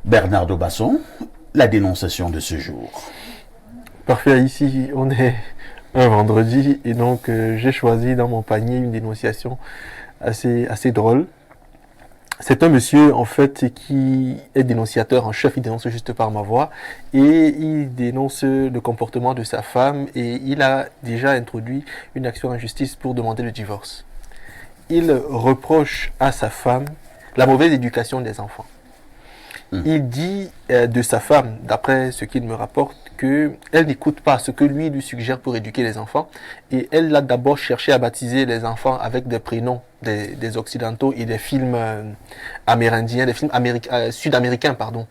Bernardo Basson, la dénonciation de ce jour. Parfait, ici on est un vendredi et donc j'ai choisi dans mon panier une dénonciation assez drôle. C'est un monsieur en fait qui est dénonciateur en chef, il dénonce juste par ma voix et il dénonce le comportement de sa femme et il a déjà introduit une action en justice pour demander le divorce. Il reproche à sa femme la mauvaise éducation des enfants. Il dit de sa femme, d'après ce qu'il me rapporte, qu'elle n'écoute pas ce que lui suggère pour éduquer les enfants. Et elle a d'abord cherché à baptiser les enfants avec des prénoms des Occidentaux et des films amérindiens, des films sud-américains, pardon,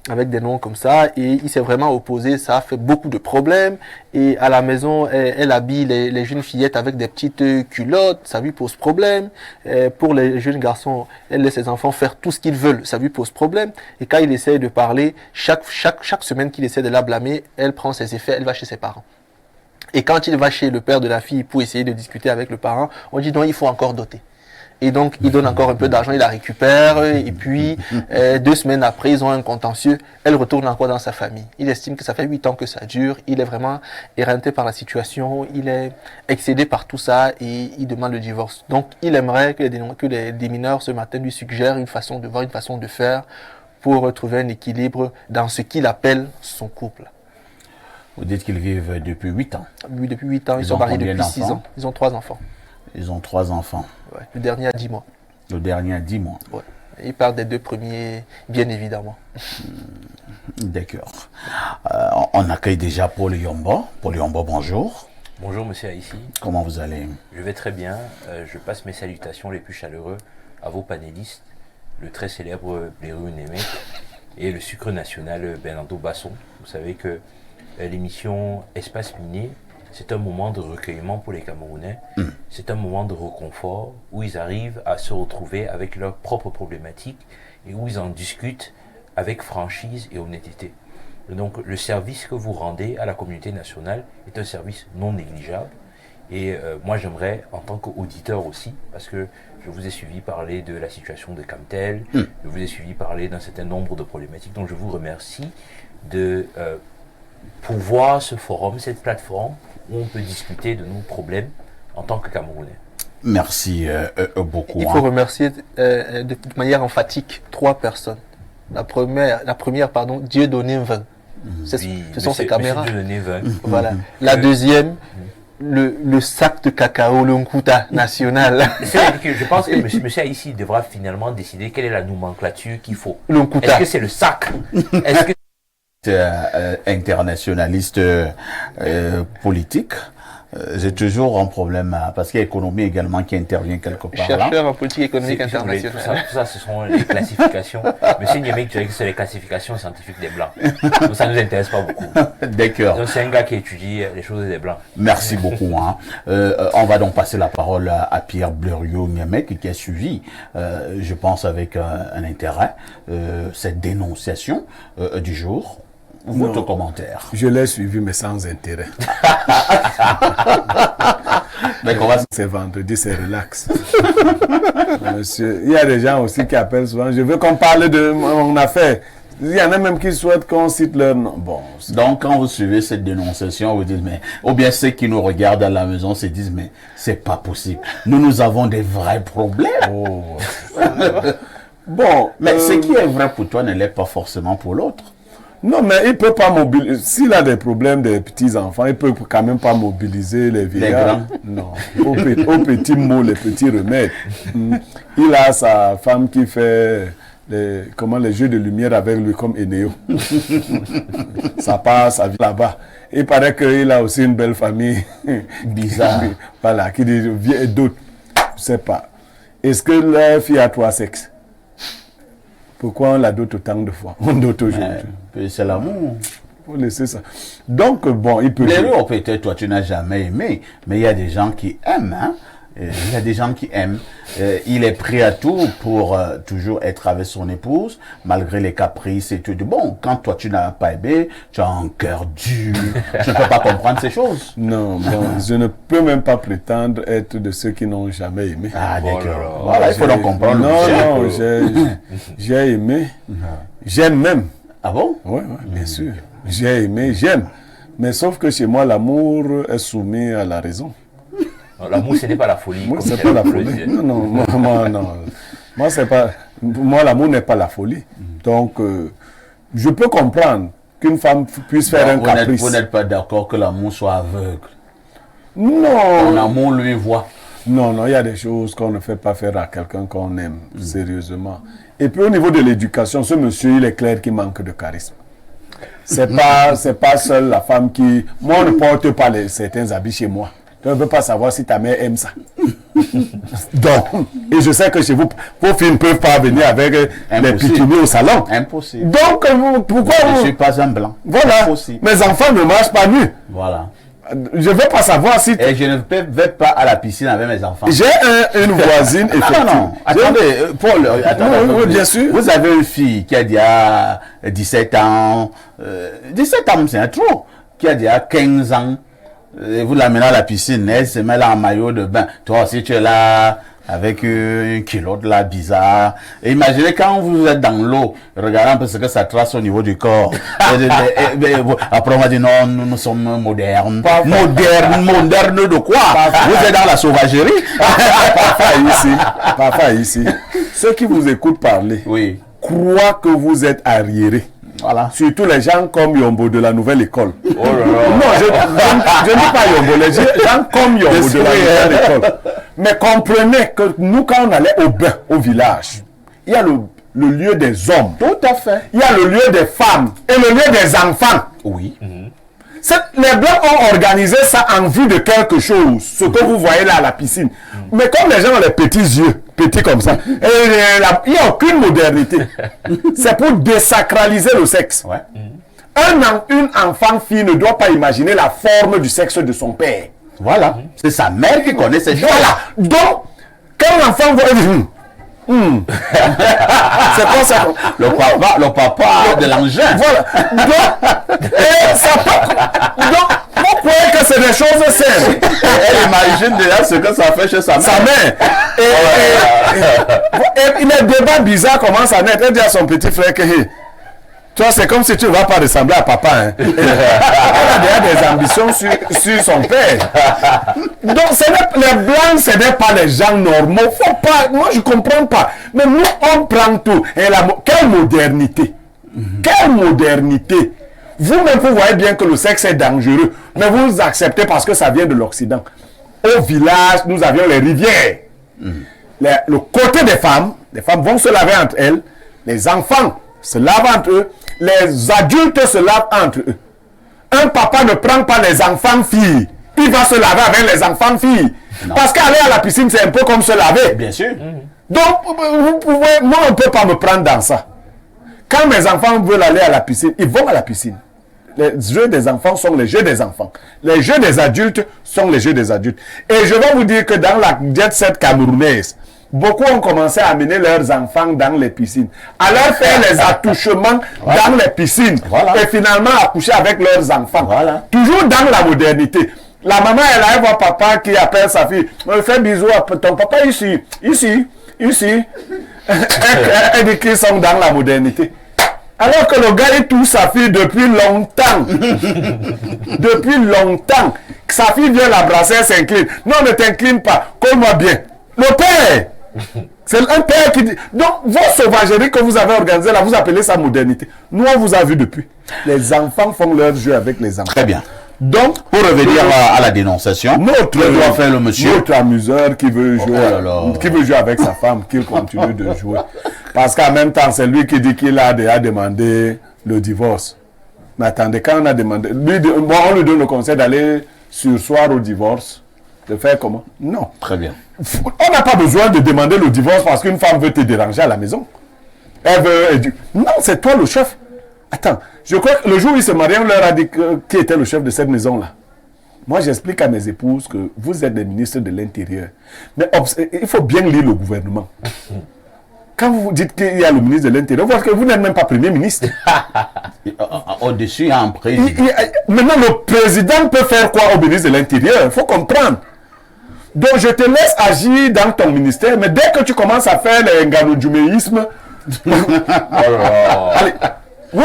avec des noms comme ça. Et il s'est vraiment opposé, ça a fait beaucoup de problèmes. Et à la maison, elle habille les jeunes fillettes avec des petites culottes, ça lui pose problème. Pour les jeunes garçons, elle laisse ses enfants faire tout ce qu'ils veulent, ça lui pose problème. Et quand il essaie de parler, chaque semaine qu'il essaie de la blâmer, elle prend ses effets, elle va chez ses parents. Et quand il va chez le père de la fille pour essayer de discuter avec le parent, on dit non, il faut encore doter. Et donc, il donne encore un peu d'argent, il la récupère, et puis 2 semaines après, ils ont un contentieux, elle retourne encore dans sa famille. Il estime que ça fait 8 ans que ça dure, il est vraiment éreinté par la situation, il est excédé par tout ça, et il demande le divorce. Donc, il aimerait que les mineurs ce matin lui suggèrent une façon de voir, une façon de faire, pour retrouver un équilibre dans ce qu'il appelle son couple. Vous dites qu'ils vivent depuis 8 ans. Oui, depuis 8 ans, ils sont mariés depuis 6 ans. Ils ont 3 enfants. Ils ont 3 enfants. Ouais, le dernier a 10 mois. Le dernier a 10 mois. Ouais. Il part des 2 premiers, bien évidemment. D'accord. On accueille déjà Paul Yombo. Paul Yombo, bonjour. Bonjour Monsieur Haïssi. Comment vous allez? Je vais très bien. Je passe mes salutations les plus chaleureuses à vos panélistes, le très célèbre Blérou Némé et le sucre national Bernardo Basson. Vous savez que l'émission Espace Minier, c'est un moment de recueillement pour les Camerounais. C'est un moment de réconfort où ils arrivent à se retrouver avec leurs propres problématiques et où ils en discutent avec franchise et honnêteté. Donc le service que vous rendez à la communauté nationale est un service non négligeable. Et moi j'aimerais, en tant qu'auditeur aussi, parce que je vous ai suivi parler de la situation de Camtel, je vous ai suivi parler d'un certain nombre de problématiques, donc je vous remercie de pouvoir ce forum, cette plateforme, où on peut discuter de nos problèmes en tant que Camerounais. Merci beaucoup. Il faut remercier de manière emphatique 3 personnes. La première, Dieudonné Vin. Ce sont ses caméras. Dieudonné Vin. Voilà. La deuxième, le sac de cacao, le Nkuta national. Je pense que monsieur Haïssi devra finalement décider quelle est la nomenclature qu'il faut. Le Nkuta. Est-ce que c'est le sac? Est-ce que internationaliste politique. J'ai toujours un problème parce qu'il y a l'économie également qui intervient quelque part là. Chercheur en politique économique internationale. Tout ça, ce sont les classifications. Monsieur Niamey dirait que c'est les classifications scientifiques des Blancs. Donc ça ne nous intéresse pas beaucoup. D'accord. Donc c'est un gars qui étudie les choses des Blancs. Merci beaucoup. On va donc passer la parole à Pierre Blériot-Niamey qui a suivi, je pense avec un intérêt, cette dénonciation du jour. Votre commentaire. Je l'ai suivi, mais sans intérêt. C'est vendredi, c'est relax. Monsieur, il y a des gens aussi qui appellent souvent. Je veux qu'on parle de mon affaire. Il y en a même qui souhaitent qu'on cite leur nom. Bon, donc, quand vous suivez cette dénonciation, vous dites, mais, ou bien ceux qui nous regardent à la maison se disent, mais c'est pas possible. Nous avons des vrais problèmes. Oh. Bon, mais ce qui est vrai pour toi ne l'est pas forcément pour l'autre. Non, mais il ne peut pas mobiliser. S'il a des problèmes des petits-enfants, il ne peut quand même pas mobiliser les vieillards. Non, aux petits mots, les petits remèdes. Il a sa femme qui fait les jeux de lumière avec lui comme Eneo. Ça passe, ça vit là-bas. Il paraît qu'il a aussi une belle famille. Bizarre. Voilà, qui dit vieux et d'autres. Je ne sais pas. Est-ce que la fille a 3 sexes? Pourquoi on la dote autant de fois? On dote aujourd'hui. C'est l'amour. Il faut laisser ça. Donc, bon, il peut... Les peut-être toi, tu n'as jamais aimé, mais il y a des gens qui aiment. Il y a des gens qui aiment. Il est prêt à tout pour toujours être avec son épouse, malgré les caprices et tout. Bon, quand toi tu n'as pas aimé, tu as un cœur dur, tu ne peux pas comprendre ces choses. Non, bon, je ne peux même pas prétendre être de ceux qui n'ont jamais aimé. Ah, Oh là là. d'accord. Voilà, il faut donc comprendre. Non, j'ai aimé. J'aime même. Ah bon? Oui, bien sûr. J'ai aimé, j'aime. Mais sauf que chez moi, l'amour est soumis à la raison. Non, l'amour, ce n'est pas la folie. Moi, comme c'est dirait pas la le folie. disait. Non. Moi, c'est pas. Moi, l'amour n'est pas la folie. Donc, je peux comprendre qu'une femme puisse faire un caprice. Vous n'êtes pas d'accord que l'amour soit aveugle. Ton Non. amour lui voit. Non, il y a des choses qu'on ne fait pas faire à quelqu'un qu'on aime, sérieusement. Et puis, au niveau de l'éducation, ce monsieur, il est clair qu'il manque de charisme. C'est pas seule la femme qui... Moi, on ne porte pas certains habits chez moi. Tu ne peux pas savoir si ta mère aime ça. Donc, et je sais que chez vous, vos filles ne peuvent pas venir avec les Impossible. piquiniers au salon. Impossible. Donc, pourquoi Je ne vous... suis pas un blanc. Voilà, Impossible. mes enfants ne marchent pas nus. Voilà. Je ne veux pas savoir si... Et je ne vais pas à la piscine avec mes enfants. J'ai une voisine, effectivement. Non. Attendez, Paul, attendez. Oui, bien sûr. Vous avez une fille qui a déjà 17 ans. 17 ans, c'est un trop. Qui a déjà 15 ans. Et vous l'amenez à la piscine, elle se met là en maillot de bain. Toi aussi, tu es là avec une culotte là bizarre. Et imaginez quand vous êtes dans l'eau, regardez un peu ce que ça trace au niveau du corps. Après on va dire non, nous sommes modernes. Modernes de quoi? Vous êtes dans la sauvagerie. Papa ici, ceux qui vous écoutent parler Oui, croient que vous êtes arriérés. voilà. Surtout les gens comme Yombo de la nouvelle école. Oh là là. Non, je ne dis pas Yombo, les gens comme Yombo de la nouvelle école. Mais comprenez que nous, quand on allait au bain, au village, il y a le lieu des hommes, Tout à fait. il y a le lieu des femmes et le lieu des enfants. Oui. Les Blancs ont organisé ça en vue de quelque chose, ce que vous voyez là à la piscine. Mais comme les gens ont les petits yeux, petits comme ça, il n'y a aucune modernité. C'est pour désacraliser le sexe. Ouais. Une enfant fille ne doit pas imaginer la forme du sexe de son père. Voilà. C'est sa mère qui connaît ces choses. Voilà. Donc, quand l'enfant voit... C'est quoi ça? Le papa de l'engin. Voilà. Donc, vous croyez que c'est des choses saines. Elle imagine déjà ce que ça fait chez sa mère. Sa mère. Et les débats bizarres commencent à naître. Elle dit à son petit frère que hey, toi, c'est comme si tu ne vas pas ressembler à papa. Hein. Elle a déjà des ambitions sur son père. Donc, les blancs, ce n'est pas les gens normaux. Faut pas, moi, je ne comprends pas. Mais nous, on prend tout. Et quelle modernité. Quelle modernité. Vous-même, vous voyez bien que le sexe est dangereux. Mais vous acceptez parce que ça vient de l'Occident. Au village, nous avions les rivières. Le côté des femmes vont se laver entre elles. Les enfants se lavent entre eux. Les adultes se lavent entre eux. Un papa ne prend pas les enfants filles. Il va se laver avec les enfants filles. Non. Parce qu'aller à la piscine, c'est un peu comme se laver. Bien sûr. Donc, vous pouvez, moi, on ne peut pas me prendre dans ça. Quand mes enfants veulent aller à la piscine, ils vont à la piscine. Les jeux des enfants sont les jeux des enfants. Les jeux des adultes sont les jeux des adultes. Et je vais vous dire que dans la jet set camerounaise, beaucoup ont commencé à amener leurs enfants dans les piscines, à leur faire les attouchements dans les piscines, et finalement accoucher avec leurs enfants. Toujours dans la modernité. La maman, elle voit papa qui appelle sa fille, me fait bisous à ton papa ici. Elle dit qu'ils sont dans la modernité. Alors que le gars, il touche sa fille depuis longtemps. Depuis longtemps. Sa fille vient l'embrasser, elle s'incline. Non, ne t'incline pas. Colle-moi bien. Le père. C'est un père qui dit. Donc, vos sauvageries que vous avez organisées là, vous appelez ça modernité. Nous, on vous a vu depuis. Les enfants font leur jeu avec les enfants. Très bien. Donc, pour revenir à la dénonciation, notre doit faire le monsieur. Notre amuseur qui veut jouer, qui veut jouer avec sa femme, qu'il continue de jouer. Parce qu'en même temps, c'est lui qui dit qu'il a déjà demandé le divorce. Mais attendez, quand on a demandé, on lui donne le conseil d'aller sursoir au divorce. De faire comment? Non. Très bien. On n'a pas besoin de demander le divorce parce qu'une femme veut te déranger à la maison. Elle dit, non, c'est toi le chef. Attends, je crois que le jour où ils se mariaient, on leur a dit qui était le chef de cette maison-là. Moi, j'explique à mes épouses que vous êtes des ministres de l'Intérieur. Mais il faut bien lire le gouvernement. Quand vous dites qu'il y a le ministre de l'Intérieur, parce que vous n'êtes même pas Premier ministre. Au-dessus, il y a un président. Maintenant, le président peut faire quoi au ministre de l'Intérieur? Il faut comprendre. Donc, je te laisse agir dans ton ministère, mais dès que tu commences à faire le nganodjuméisme... Allez, oui,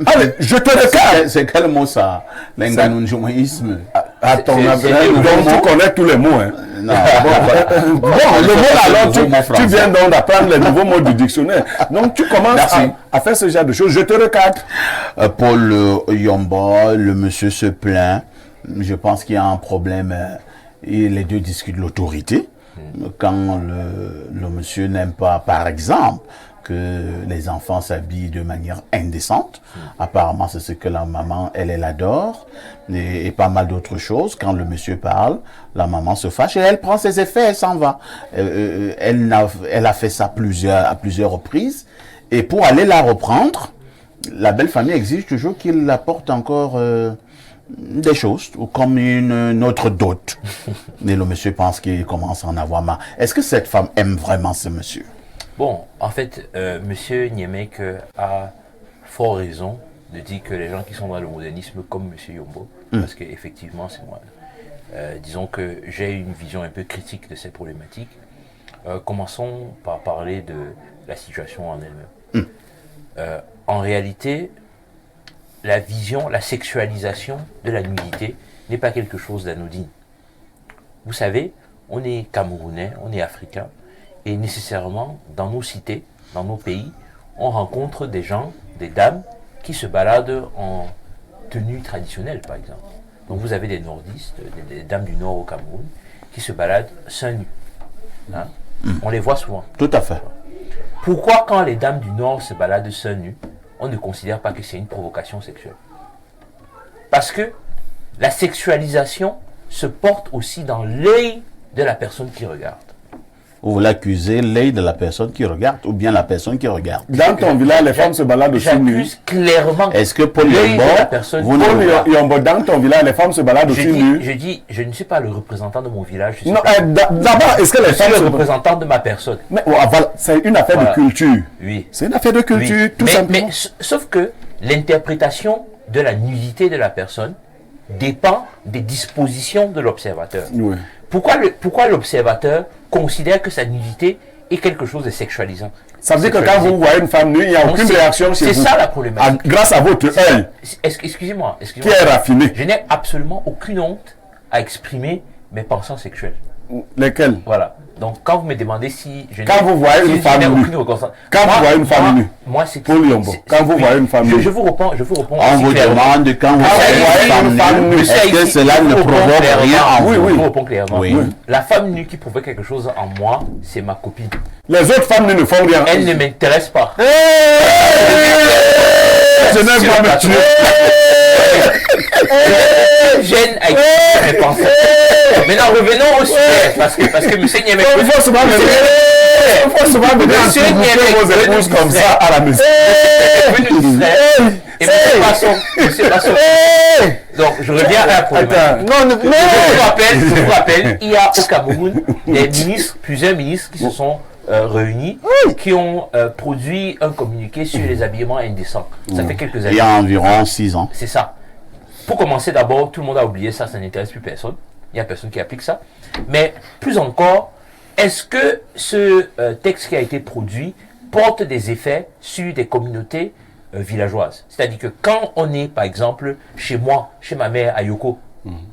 allez, je te regarde. C'est quel mot ça? L'enganodjuméisme. Attends, donc tu connais tous les mots. Hein. Non. Bon, le mot alors, tu viens donc d'apprendre les nouveaux mots du dictionnaire. Donc, tu commences à faire ce genre de choses. Je te recadre. Paul Yombo, le monsieur se plaint. Je pense qu'il y a un problème. Et les deux discutent de l'autorité. Quand le monsieur n'aime pas, par exemple, que les enfants s'habillent de manière indécente. Apparemment, c'est ce que la maman, elle adore. Et pas mal d'autres choses. Quand le monsieur parle, la maman se fâche et elle prend ses effets, elle s'en va. Elle a fait ça à plusieurs reprises. Et pour aller la reprendre, la belle famille exige toujours qu'il apporte encore... des choses, ou comme une autre dot. Mais le monsieur pense qu'il commence à en avoir marre. Est-ce que cette femme aime vraiment ce monsieur? Bon, en fait, monsieur Niemek a fort raison de dire que les gens qui sont dans le modernisme, comme monsieur Yombo, parce qu'effectivement, c'est moi, disons que j'ai une vision un peu critique de cette problématique. Commençons par parler de la situation en elle-même. En réalité, la vision, la sexualisation de la nudité n'est pas quelque chose d'anodin. Vous savez, on est Camerounais, on est Africain, et nécessairement, dans nos cités, dans nos pays, on rencontre des gens, des dames, qui se baladent en tenue traditionnelle, par exemple. Donc vous avez des nordistes, des dames du nord au Cameroun, qui se baladent seins nus. Hein? On les voit souvent. Tout à fait. Pourquoi quand les dames du nord se baladent seins nus, on ne considère pas que c'est une provocation sexuelle? Parce que la sexualisation se porte aussi dans l'œil de la personne qui regarde. Vous voulez accuser l'œil de la personne qui regarde ou bien la personne qui regarde? Dans ton village, les femmes se baladent aussi nues. J'accuse clairement. Est-ce que Paul l'œil Yombo, de la personne vous Yombo, dans ton village, les femmes se baladent aussi nues? Je dis, je ne suis pas le représentant de mon village. Je suis Non, d'abord, est-ce que les je suis femmes le représentant de ma personne. Mais voilà, c'est une affaire de culture. Oui. C'est une affaire de culture, Oui. tout simplement. Sauf que l'interprétation de la nudité de la personne dépend des dispositions de l'observateur. Oui. Pourquoi l'observateur considère que sa nudité est quelque chose de sexualisant? Ça veut dire que quand vous voyez une femme nue, il n'y a aucune réaction chez vous. C'est ça la problématique. Grâce à votre œil. Excusez-moi. Qui est raffiné. Je n'ai absolument aucune honte à exprimer mes pensées sexuelles. Lesquelles? Voilà. Donc, quand vous me demandez si je Quand vous voyez une femme nue. Quand vous voyez une femme nue. Moi, c'est Paul Yombo. Quand vous voyez une femme nue. Je vous réponds. On vous demande quand vous voyez une femme nue. Est-ce que cela ne provoque rien en vous? Je vous réponds clairement. Oui. La femme nue qui provoque quelque chose en moi, c'est ma copine. Les autres femmes nues ne font rien. Elle ne m'intéresse pas. Je n'aime pas me tuer. Gêne avec mes pensées. Maintenant, revenons au sujet. Parce que M. Niemek. Il faut souvent me dire vos épouses comme ça à la maison. Et M. Basson. Donc, je reviens à la problématique. Je vous rappelle, il y a au Cameroun des ministres, plusieurs ministres qui se sont réunis, qui ont produit un communiqué sur les habillements indécents. Ça fait quelques années. Il y a environ 6 ans. C'est ça. Pour commencer d'abord, tout le monde a oublié ça, ça n'intéresse plus personne. Il n'y a personne qui applique ça. Mais plus encore, est-ce que ce texte qui a été produit porte des effets sur des communautés villageoises? C'est-à-dire que quand on est, par exemple, chez moi, chez ma mère à Yoko,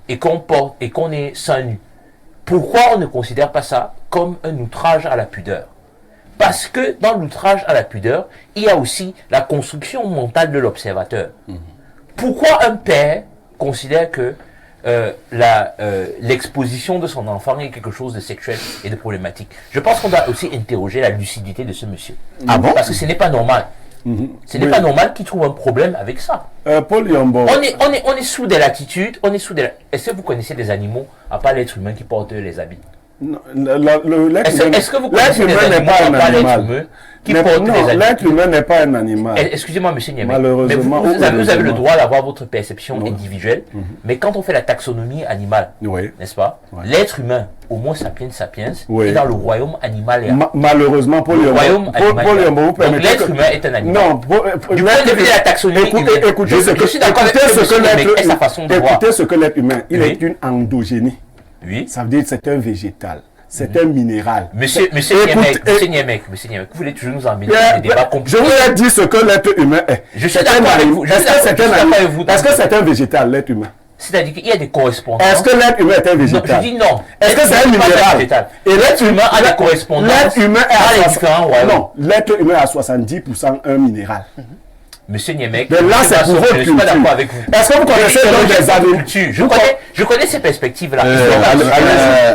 et qu'on est seins nus, pourquoi on ne considère pas ça comme un outrage à la pudeur? Parce que dans l'outrage à la pudeur, il y a aussi la construction mentale de l'observateur. Pourquoi un père considère que l'exposition de son enfant est quelque chose de sexuel et de problématique? Je pense qu'on doit aussi interroger la lucidité de ce monsieur. Ah bon? Parce que ce n'est pas normal. Ce n'est pas normal qu'il trouve un problème avec ça. Paul Yombo. On est sous des latitudes, Est-ce que vous connaissez des animaux, à part l'être humain, qui portent les habits? Non, l'être Est-ce que vous connaissez humain des n'est animaux, pas un non pas l'être animal. humain, qui portent des Non, animaux? l'être humain n'est pas un animal. Excusez-moi, monsieur Niamey, Malheureusement, mais vous avez le heureusement. droit d'avoir votre perception Ouais. individuelle, mais quand on fait la taxonomie animale, Oui. n'est-ce pas, Ouais. l'être humain, Homo sapiens sapiens, Oui. est dans le royaume animal. Malheureusement, Paul Le royaume Yombo, animal. vous Donc permettez l'être que- humain est un animal. Non, Du point de vue de la taxonomie humaine, écoutez je ce suis d'accord avec écoutez ce monsieur que Niamey l'être et sa façon de voir. écoutez ce que l'être humain, il Oui. est une endogénie. Oui. Ça veut dire que c'est un végétal, c'est un minéral. Monsieur Niamey, vous voulez toujours nous emmener dans des débats Je compliqués. vous ai dit ce que l'être humain est. Je suis C'est d'accord un avec animal. vous. Je Est-ce suis que d'accord- c'est je suis un d'accord animal? avec vous. Est-ce que c'est un végétal, l'être humain? C'est-à-dire qu'il y a des correspondances. Est-ce que l'être humain est un Non, végétal? je dis non. Est-ce que c'est un L'être humain n'est pas minéral? végétal. Et l'être humain a des correspondances L'être humain est dans les à différents 60. royaumes. Non, l'être humain est à 70% un minéral. Monsieur Niamey, Mais là, c'est pour votre je ne suis pas culture. d'accord avec vous. Est-ce que vous connaissez le nom des animaux? Je connais ces perspectives-là.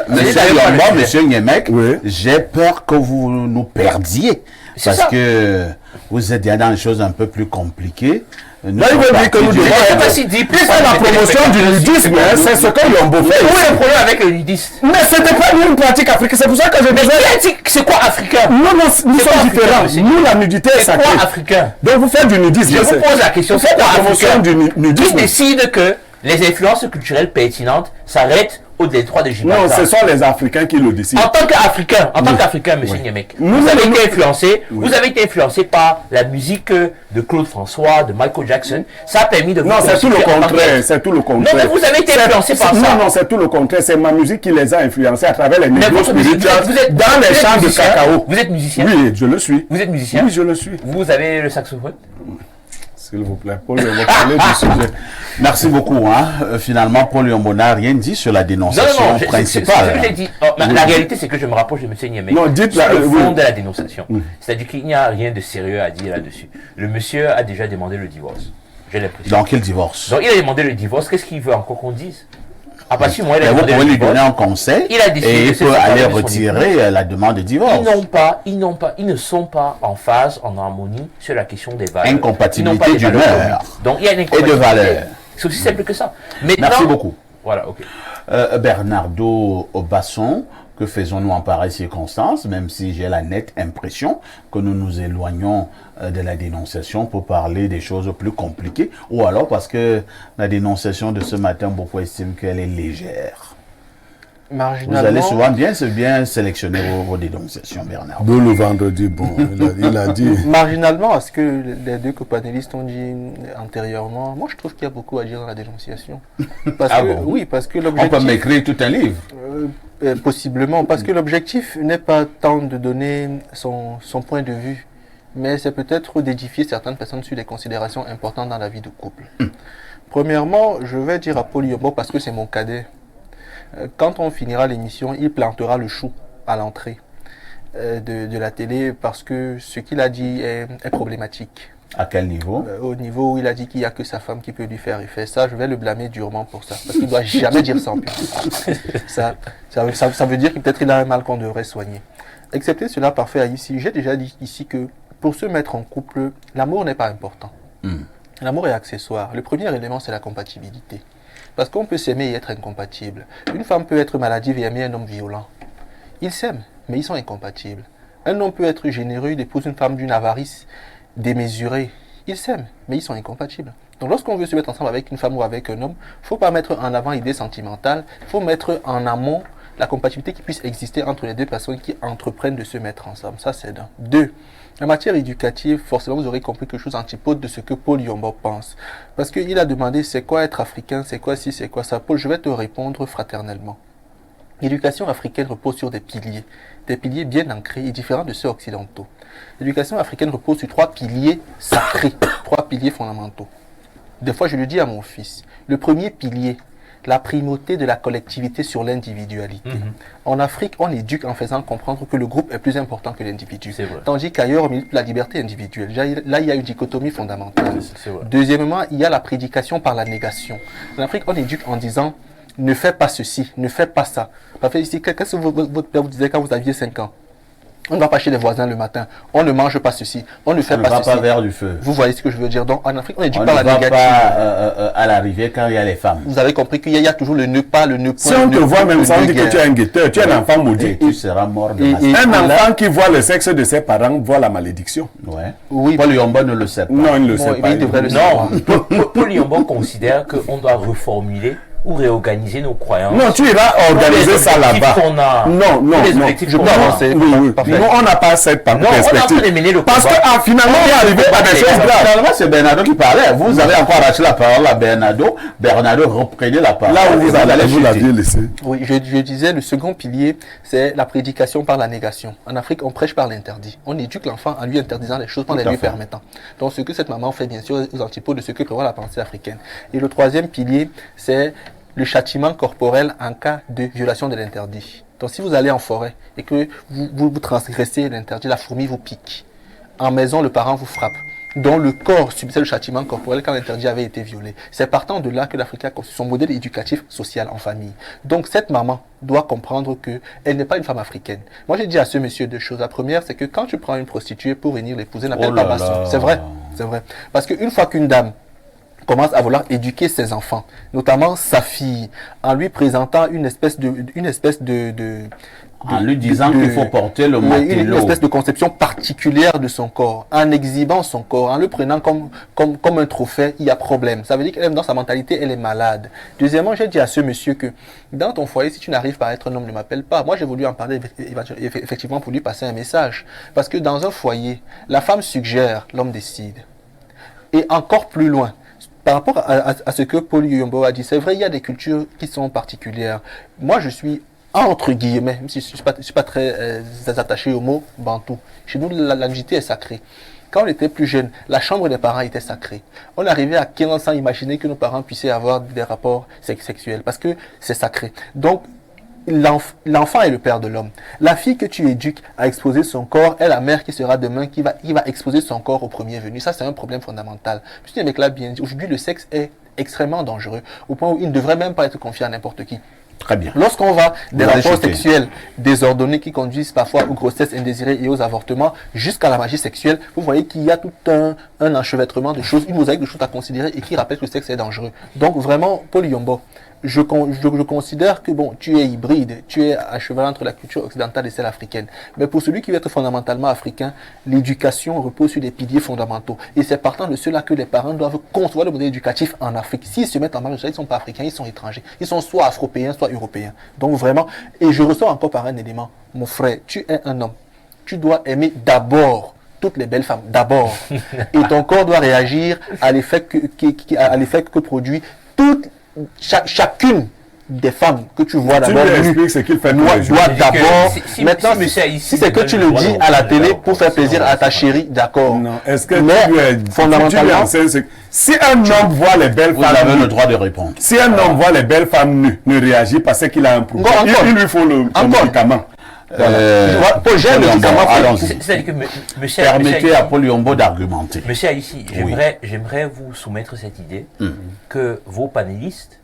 Monsieur Yombo, monsieur Niemek, Oui. j'ai peur que vous nous perdiez. C'est Parce ça. que vous êtes déjà dans des choses un peu plus compliquées. Nous Là, il veut sommes dire que nous partis devons du- Je sais pas être- si 10% Il fait la promotion du nudisme, hein, c'est ce que Yombo fait. Où est le problème avec le nudiste? Mais ce n'est pas une pratique africaine, c'est pour ça que je disais. Qui a dit que c'est quoi africain? Non, non, nous C'est quoi sommes africain, différents. monsieur? Nous, la nudité est C'est quoi sacrée. africain? Donc vous faites du nudisme. Je vous c'est- pose la question, Vous c'est faites quoi la promotion africain? du Qui nudisme. décide que les influences culturelles pertinentes s'arrêtent au détroit de Non, Gibraltar? ce sont les Africains qui le décident. En tant qu'Africain, monsieur Niemek, Nous vous avez allons- été influencé, vous avez été influencé par la musique de Claude François, de Michael Jackson. Ça a permis de vous Non, c'est tout le constituer en tant contraire. que- C'est tout le contraire. Non, mais vous avez été influencé par ça. Non, non, c'est tout le contraire. C'est ma musique qui les a influencés à travers les Mais négros votre musique, spirituels dans les champs de musicien? cacao. Vous êtes musicien? Oui, je le suis. Vous êtes musicien? Oui, je le suis. Vous avez le saxophone? S'il vous plaît, Paul, on va parler du sujet. Merci beaucoup. Hein. Finalement, Paul Yombo n'a rien dit sur la Non, dénonciation non, non, principale. je l'ai dit. Oh, la réalité, c'est que je me rapproche de M. Niemek. Non, dites sur la- le fond oui. de la dénonciation. C'est-à-dire qu'il n'y a rien de sérieux à dire là-dessus. Le monsieur a déjà demandé le divorce. J'ai l'impression. Dans quel divorce? Donc, il a demandé le divorce. Qu'est-ce qu'il veut encore qu'on dise? À partir du moment où il a Vous demandé pouvez le lui donner divorce, un conseil il a décidé et de il se peut séparer aller de son retirer la demande de divorce. ils ne sont pas en phase, en harmonie sur la question des valeurs. Incompatibilité Ils n'ont pas les valeurs d'humeur. communes. Donc, il y a une incompatibilité. valeurs. C'est aussi simple que ça. Maintenant, Merci beaucoup. Voilà, ok. Bernardo Basson, que faisons-nous en pareille circonstance, même si j'ai la nette impression que nous nous éloignons de la dénonciation pour parler des choses plus compliquées, ou alors parce que la dénonciation de ce matin, beaucoup estiment qu'elle est légère. Vous Marginalement, allez souvent bien sélectionner vos dénonciations, Bernard. D'où le vendredi, bon, il a dit. marginalement, à ce que les deux copanélistes ont dit antérieurement, moi je trouve qu'il y a beaucoup à dire dans la dénonciation. Parce Ah que, bon? oui, parce que On peut l'objectif... m'écrire tout un livre. Possiblement, parce que l'objectif n'est pas tant de donner son point de vue, mais c'est peut-être d'édifier certaines personnes sur des considérations importantes dans la vie de couple. Premièrement, je vais dire à Paul Yombo, parce que c'est mon cadet, quand on finira l'émission, il plantera le chou à l'entrée de la télé, parce que ce qu'il a dit est problématique. À quel niveau? Au niveau où il a dit qu'il n'y a que sa femme qui peut lui faire effet. Ça, je vais le blâmer durement pour ça. Parce qu'il ne doit jamais dire ça en public. Ça veut dire que peut-être il a un mal qu'on devrait soigner. Excepté cela, parfait ici. J'ai déjà dit ici que pour se mettre en couple, l'amour n'est pas important. L'amour est accessoire. Le premier élément, c'est la compatibilité. Parce qu'on peut s'aimer et être incompatible. Une femme peut être maladive et aimer un homme violent. Ils s'aiment, mais ils sont incompatibles. Un homme peut être généreux, il épouse une femme d'une avarice démesurés. Ils s'aiment, mais ils sont incompatibles. Donc lorsqu'on veut se mettre ensemble avec une femme ou avec un homme, il ne faut pas mettre en avant l'idée sentimentale, il faut mettre en amont la compatibilité qui puisse exister entre les deux personnes qui entreprennent de se mettre ensemble. Ça, c'est d'un. Deux, en matière éducative, forcément, vous aurez compris quelque chose antipode de ce que Paul Yombo pense. Parce qu'il a demandé c'est quoi être africain, c'est quoi ci, c'est quoi ça. Paul, je vais te répondre fraternellement. L'éducation africaine repose sur des piliers bien ancrés et différents de ceux occidentaux. L'éducation africaine repose sur 3 piliers sacrés, 3 piliers fondamentaux. Des fois, je le dis à mon fils. Le premier pilier, la primauté de la collectivité sur l'individualité. En Afrique, on éduque en faisant comprendre que le groupe est plus important que l'individu. Tandis qu'ailleurs, on milite la liberté individuelle. Là, il y a une dichotomie fondamentale. Deuxièmement, il y a la prédication par la négation. En Afrique, on éduque en disant ne fais pas ceci, ne fais pas ça. Parfait, ici, qu'est-ce que votre père vous disait quand vous aviez 5 ans? On ne va pas chez les voisins le matin. On ne mange pas ceci. On ne fait pas ceci. On ne va pas vers du feu. Vous voyez ce que je veux dire. Donc, en Afrique, on n'éduque On pas ne la va négative. pas à la rivière quand il y a les femmes. Vous avez compris qu'il y a toujours le ne pas, le ne point. Si on te voit même ça, on dit que tu es un guetteur, tu es un enfant Et maudit. tu seras mort de Et- massacre. Un enfant qui voit le sexe de ses parents voit la malédiction. Ouais. Oui. Paul Yomba ne le sait pas. Non, il ne le Bon, sait pas. il devrait le savoir. Non, Paul Yombo considère qu'on doit reformuler ou réorganiser nos croyances. Non, tu iras organiser Les ça objectifs là-bas. qu'on a. Non, non, Les non. objectifs Je qu'on peux a. avancer. Oui, oui. Parfait. Nous, on n'a pas cette Non, on est en perspective. train de mener le Parce combat. que finalement, on est arrivé à des choses graves. Finalement, c'est Bernardo qui parlait. Vous avez encore arraché la parole à Bernardo. Bernardo, reprenez la parole. Là où Et vous allez chuter. l'aviez laissé. Oui, je disais, le second pilier, c'est la prédication par la négation. En Afrique, on prêche par l'interdit. On éduque l'enfant en lui interdisant les choses, pas en les Tout à lui fait. permettant. Donc, ce que cette maman fait, bien sûr, aux antipodes de ce que prévoit la pensée africaine. Et le troisième pilier, c'est le châtiment corporel en cas de violation de l'interdit. Donc, si vous allez en forêt et que vous transgressez l'interdit, la fourmi vous pique. En maison, le parent vous frappe. Dont le corps subissait le châtiment corporel quand l'interdit avait été violé. C'est partant de là que l'Afrique a conçu son modèle éducatif social en famille. Donc cette maman doit comprendre qu'elle n'est pas une femme africaine. Moi j'ai dit à ce monsieur deux choses. La première, c'est que quand tu prends une prostituée pour venir l'épouser, n'appelle Oh pas là basson. là. C'est vrai, c'est vrai. Parce qu'une fois qu'une dame commence à vouloir éduquer ses enfants, notamment sa fille, en lui présentant une espèce de En lui disant qu'il faut porter le une matelot. espèce de conception particulière de son corps, en exhibant son corps, en le prenant comme un trophée, il y a problème. Ça veut dire qu'elle, dans sa mentalité, elle est malade. Deuxièmement, j'ai dit à ce monsieur que dans ton foyer, si tu n'arrives pas à être un homme, ne m'appelle pas. Moi, j'ai voulu en parler effectivement pour lui passer un message. Parce que dans un foyer, la femme suggère, l'homme décide. Et encore plus loin, par rapport à ce que Paul Yombo a dit, c'est vrai, il y a des cultures qui sont particulières. Moi, je suis entre guillemets, même si je ne suis pas très attaché au mot bantou. Chez nous, la nudité est sacrée. Quand on était plus jeune, la chambre des parents était sacrée. On arrivait à 15 ans sans imaginer que nos parents puissent avoir des rapports sexuels, parce que c'est sacré. Donc, l'enfant est le père de l'homme. La fille que tu éduques à exposer son corps est la mère qui sera demain, qui va exposer son corps au premier venu. Ça, c'est un problème fondamental. Puisque les mecs là bien dit, aujourd'hui, le sexe est extrêmement dangereux, au point où il ne devrait même pas être confié à n'importe qui. Très bien. Lorsqu'on va des Vous allez rapports chuter. sexuels désordonnés qui conduisent parfois aux grossesses indésirées et aux avortements, jusqu'à la magie sexuelle, vous voyez qu'il y a tout un enchevêtrement de choses, une mosaïque de choses à considérer et qui rappelle que le sexe est dangereux. Donc vraiment, Paul Yombo, je considère que bon, tu es hybride, tu es à cheval entre la culture occidentale et celle africaine. Mais pour celui qui veut être fondamentalement africain, l'éducation repose sur des piliers fondamentaux. Et c'est partant de cela que les parents doivent concevoir le modèle éducatif en Afrique. S'ils se mettent en marge, ils ne sont pas africains, ils sont étrangers. Ils sont soit afropéens, soit européens. Donc vraiment, et je ressors encore par un élément. Mon frère, tu es un homme. Tu dois aimer d'abord toutes les belles femmes, d'abord. Et ton corps doit réagir à l'effet que produit chacune des femmes que tu vois Tu d'abord. lui expliques ce qu'il fait tous les jours. Doit C'est-à-dire que d'abord. si Maintenant, monsieur a ici si c'est que donne tu le le droit dis de à la reprendre télé la pour faire parole, plaisir sinon, à ta c'est chérie, d'accord. Non, est-ce que Mais tu lui fondamentalement, enseignes si un homme voit les belles Vous femmes avez le nues, droit de répondre. si un homme voit les belles femmes nues, ne réagit pas, c'est qu'il a un problème. Encore. Il lui faut le médicament. Paul, j'ai le Paul Yombo, médicament. allons-y. C'est-à-dire que monsieur Permettez à Paul Yombo d'argumenter. Monsieur Haïssi, Oui. j'aimerais vous soumettre cette idée que vos panélistes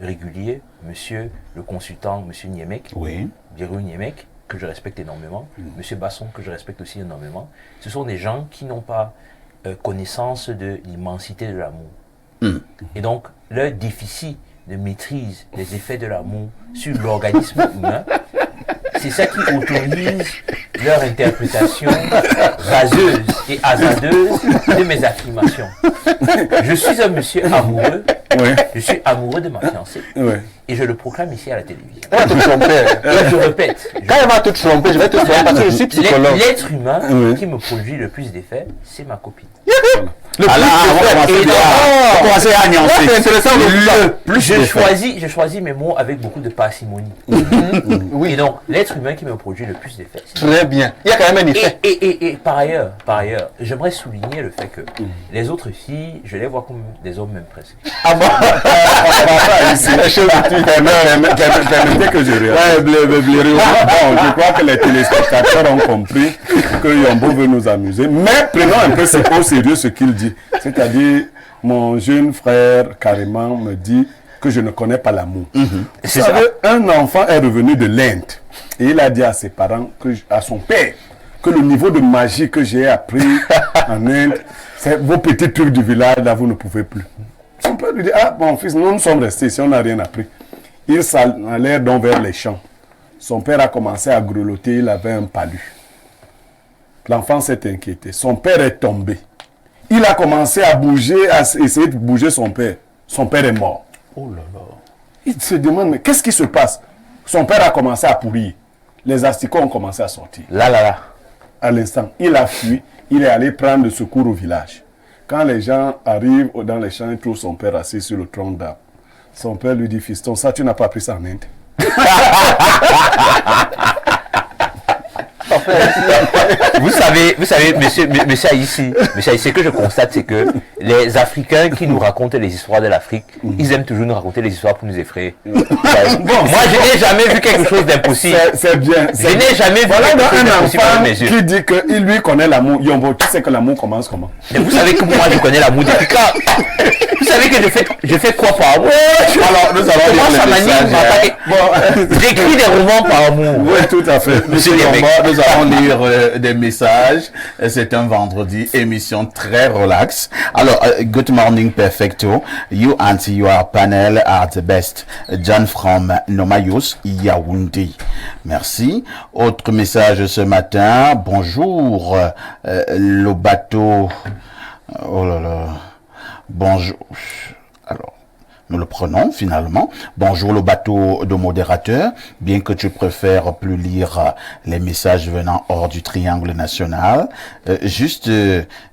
réguliers, monsieur le consultant, monsieur Niemek, Oui. Birou Niemek, que je respecte énormément, monsieur Basson, que je respecte aussi énormément, ce sont des gens qui n'ont pas connaissance de l'immensité de l'amour. Et donc, leur déficit de maîtrise des effets de l'amour sur l'organisme humain, c'est ça qui autorise leur interprétation raseuse et hasardeuse de mes affirmations. Je suis un monsieur amoureux, Oui, je suis amoureux de ma fiancée oui. et je le proclame ici à la télévision. Elle va te tromper. Et je répète, Quand elle va te tromper, je vais te tromper parce que je suis psychologue. l'être humain Oui. qui me produit le plus d'effets, c'est ma copine. Ah là, on va commencer à commencer à nuancer. C'est intéressant. Le plus Je d'effets. choisis mes mots avec beaucoup de parcimonie. Oui, Et donc, l'être humain qui me produit le plus d'effets, c'est très bien. Il y a quand même un effet. Et par ailleurs, j'aimerais souligner le fait que les autres filles, je les vois comme des hommes même presque. Ah bon? Permettez que je réagisse. Bon, je crois que les téléspectateurs ont compris que Yombo veut nous amuser. Mais prenons un peu au sérieux ce qu'il dit. C'est-à-dire, mon jeune frère carrément me dit, que je ne connais pas l'amour. Vous C'est savez, un enfant est revenu de l'Inde et il a dit à ses parents, à son père, que le niveau de magie que j'ai appris en Inde, c'est vos petits trucs du village, là, vous ne pouvez plus. Son père lui dit, ah, mon fils, nous sommes restés ici, on n'a rien appris. Ils s'allèrent donc vers les champs. Son père a commencé à grelotter, il avait un palu. L'enfant s'est inquiété. Son père est tombé. Il a commencé à bouger, à essayer de bouger son père. Son père est mort. Oh là là. Il se demande, mais qu'est-ce qui se passe? Son père a commencé à pourrir. Les asticots ont commencé à sortir. Là. À l'instant, il a fui. Il est allé prendre le secours au village. Quand les gens arrivent dans les champs, ils trouvent son père assis sur le tronc d'arbre. Son père lui dit, fiston, ça tu n'as pas appris ça en Inde. Vous savez, monsieur Aïssi, ce que je constate, c'est que les Africains qui nous racontent les histoires de l'Afrique, ils aiment toujours nous raconter les histoires pour nous effrayer. Moi, je n'ai jamais vu quelque chose d'impossible. C'est bien. Je n'ai jamais vu Voilà quelque chose un d'impossible avec enfant mes yeux. qui dit qu'il lui connaît l'amour. Yombo, tu sais que l'amour commence comment? Et vous savez que moi, je connais l'amour depuis quand? Vous savez que je fais quoi par amour? Alors, nous allons lire Moi, ça le m'anime, message. j'écris des romans par amour. Oui, tout à fait. Monsieur Yomba, nous allons lire des messages. C'est un vendredi, émission très relax. Alors, good morning, perfecto. You and your panel are the best. John from Nomayos, Yaoundé. Merci. Autre message ce matin. Bonjour, le bateau. Oh là là. Bonjour. Alors, nous le prenons finalement. Bonjour le bateau de modérateur. Bien que tu préfères plus lire les messages venant hors du triangle national,